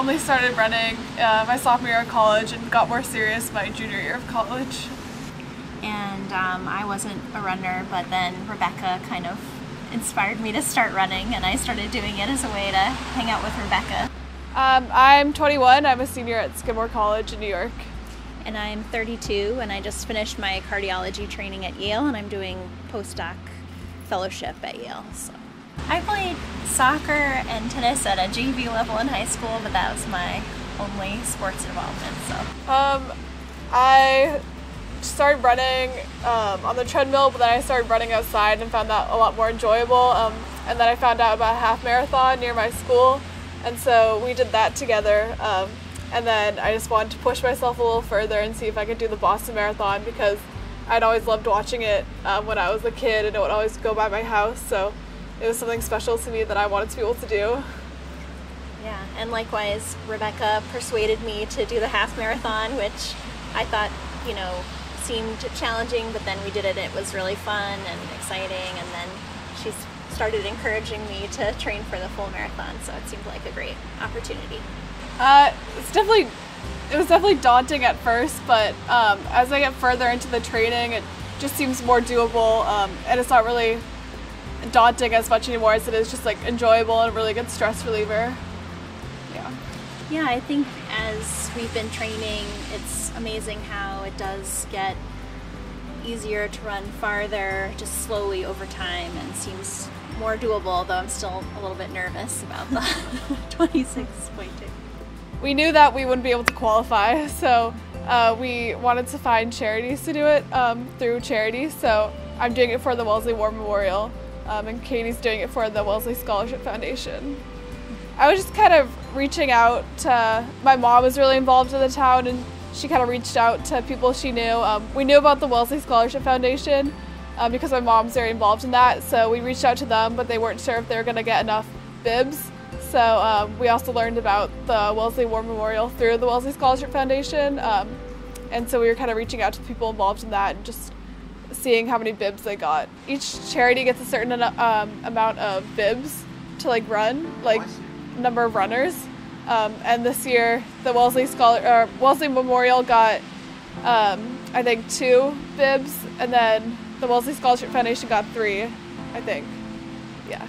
only started running my sophomore year of college and got more serious my junior year of college. And I wasn't a runner, but then Rebekah kind of inspired me to start running, and I started doing it as a way to hang out with Rebekah. I'm 21. I'm a senior at Skidmore College in New York. And I'm 32, and I just finished my cardiology training at Yale, and I'm doing postdoc fellowship at Yale. So I played soccer and tennis at a JV level in high school, but that was my only sports involvement. So I started running on the treadmill, but then I started running outside and found that a lot more enjoyable. And then I found out about a half marathon near my school, and so we did that together. And then I just wanted to push myself a little further and see if I could do the Boston Marathon, because I'd always loved watching it when I was a kid, and it would always go by my house. So it was something special to me that I wanted to be able to do. Yeah, and likewise, Rebekah persuaded me to do the half marathon, which I thought, seemed challenging, but then we did it and it was really fun and exciting, and then she started encouraging me to train for the full marathon, so it seemed like a great opportunity. It was definitely daunting at first, but as I get further into the training, it just seems more doable, and it's not really daunting as much anymore as it is just like enjoyable and a really good stress reliever. Yeah, I think as we've been training, it's amazing how it does get easier to run farther, just slowly over time, and seems more doable, though I'm still a little bit nervous about the 26.2. We knew that we wouldn't be able to qualify, so we wanted to find charities to do it through charities. So I'm doing it for the Wellesley War Memorial, and Katie's doing it for the Wellesley Scholarship Foundation. I was just kind of reaching out to, my mom was really involved in the town, and she kind of reached out to people she knew. We knew about the Wellesley Scholarship Foundation because my mom's very involved in that, so we reached out to them, but they weren't sure if they were going to get enough bibs. So we also learned about the Wellesley War Memorial through the Wellesley Scholarship Foundation, and so we were kind of reaching out to people involved in that and just seeing how many bibs they got. Each charity gets a certain amount of bibs to run, number of runners, and this year the Wellesley Memorial got I think 2 bibs, and then the Wellesley Scholarship Foundation got 3, I think. Yeah.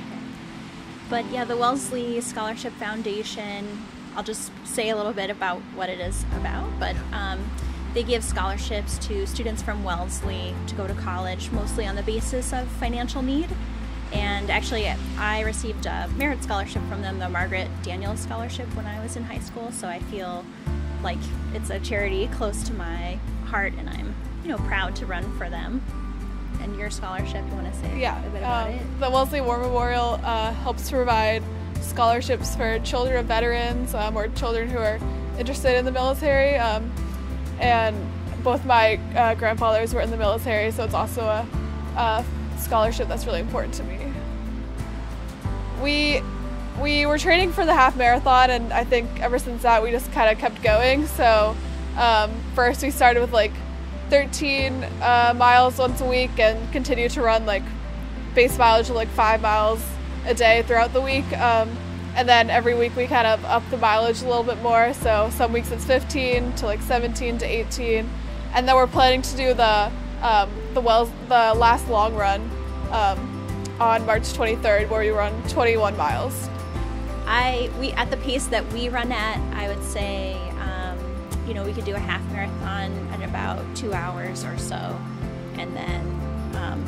But yeah, the Wellesley Scholarship Foundation, I'll just say a little bit about what it is about, but they give scholarships to students from Wellesley to go to college, mostly on the basis of financial need. And actually, I received a merit scholarship from them, the Margaret Daniels Scholarship, when I was in high school, so I feel like it's a charity close to my heart, and I'm proud to run for them. And your scholarship, you want to say a bit about it? The Wellesley War Memorial helps to provide scholarships for children of veterans or children who are interested in the military. And both my grandfathers were in the military, so it's also a scholarship that's really important to me. We were training for the half marathon, and I think ever since that we just kind of kept going. So first we started with 13 miles once a week, and continue to run base mileage of 5 miles a day throughout the week, and then every week we kind of up the mileage a little bit more, so some weeks it's 15 to 17 to 18, and then we're planning to do the last long run on March 23rd, where we run 21 miles. At the pace that we run at, I would say we could do a half marathon at about 2 hours or so, and then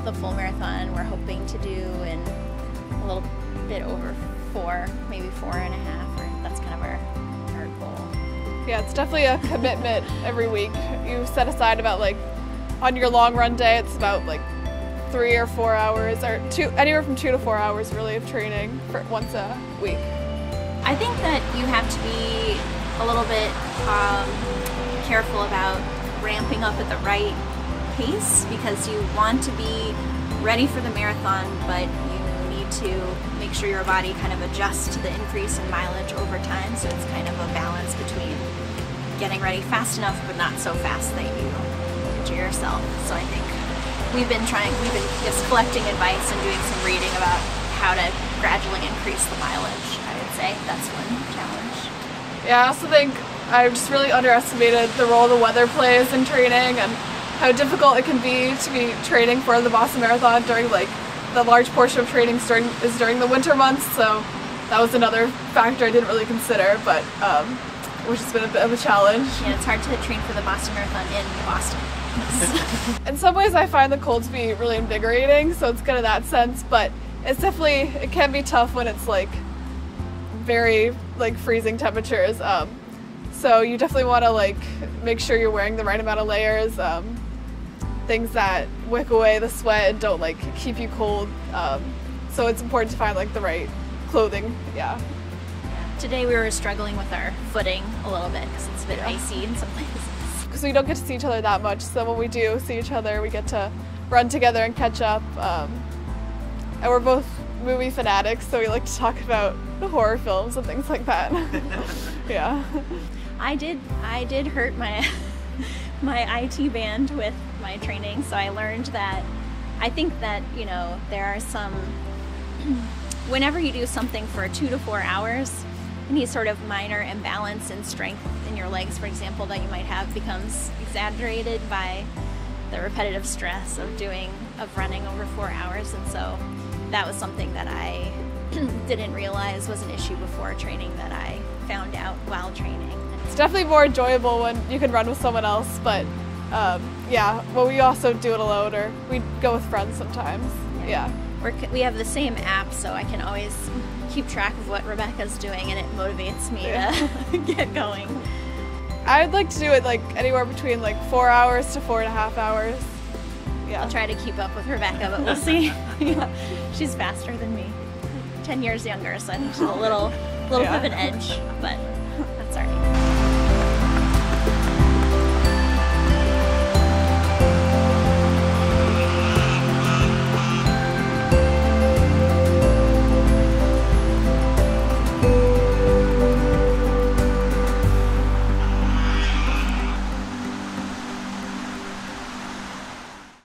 the full marathon we're hoping to do in a little bit over 4, maybe 4.5, or that's kind of our goal. Yeah, it's definitely a commitment every week. You set aside about on your long run day, it's about 3 or 4 hours, or anywhere from 2 to 4 hours really of training for once a week. I think that you have to be a little bit careful about ramping up at the right pace, because you want to be ready for the marathon, but you need to make sure your body kind of adjusts to the increase in mileage over time, so it's kind of a balance between getting ready fast enough but not so fast that you injure yourself. So I think we've been just collecting advice and doing some reading about how to gradually increase the mileage. I would say that's one challenge. Yeah, I also think I've just really underestimated the role the weather plays in training and how difficult it can be to be training for the Boston Marathon during like the large portion of training is during the winter months. So that was another factor I didn't really consider, but which has been a bit of a challenge. Yeah, it's hard to train for the Boston Marathon in Boston. In some ways I find the cold to be really invigorating, so it's good in that sense, but it's definitely, it can be tough when it's like very like freezing temperatures. So you definitely want to like make sure you're wearing the right amount of layers, things that wick away the sweat and don't like keep you cold. So it's important to find like the right clothing. Yeah. Today we were struggling with our footing a little bit because it's a bit icy in some places. Because we don't get to see each other that much, so when we do see each other, we get to run together and catch up. And we're both movie fanatics, so we like to talk about the horror films and things like that. Yeah. I did hurt my my IT band with my training, so I learned that I think that, you know, there are some, whenever you do something for 2 to 4 hours, any sort of minor imbalance in strength in your legs, for example, that you might have becomes exaggerated by the repetitive stress of running over 4 hours. And so that was something that I didn't realize was an issue before training that I found out while training. It's definitely more enjoyable when you can run with someone else, but yeah, well, we also do it alone, or we go with friends sometimes. Yeah. We have the same app, so I can always keep track of what Rebekah's doing, and it motivates me to get going. I'd like to do it like anywhere between like 4 hours to 4.5 hours. Yeah. I'll try to keep up with Rebekah, but we'll see. Yeah. She's faster than me. 10 years younger, so I think she's a little bit of an edge, but that's all right.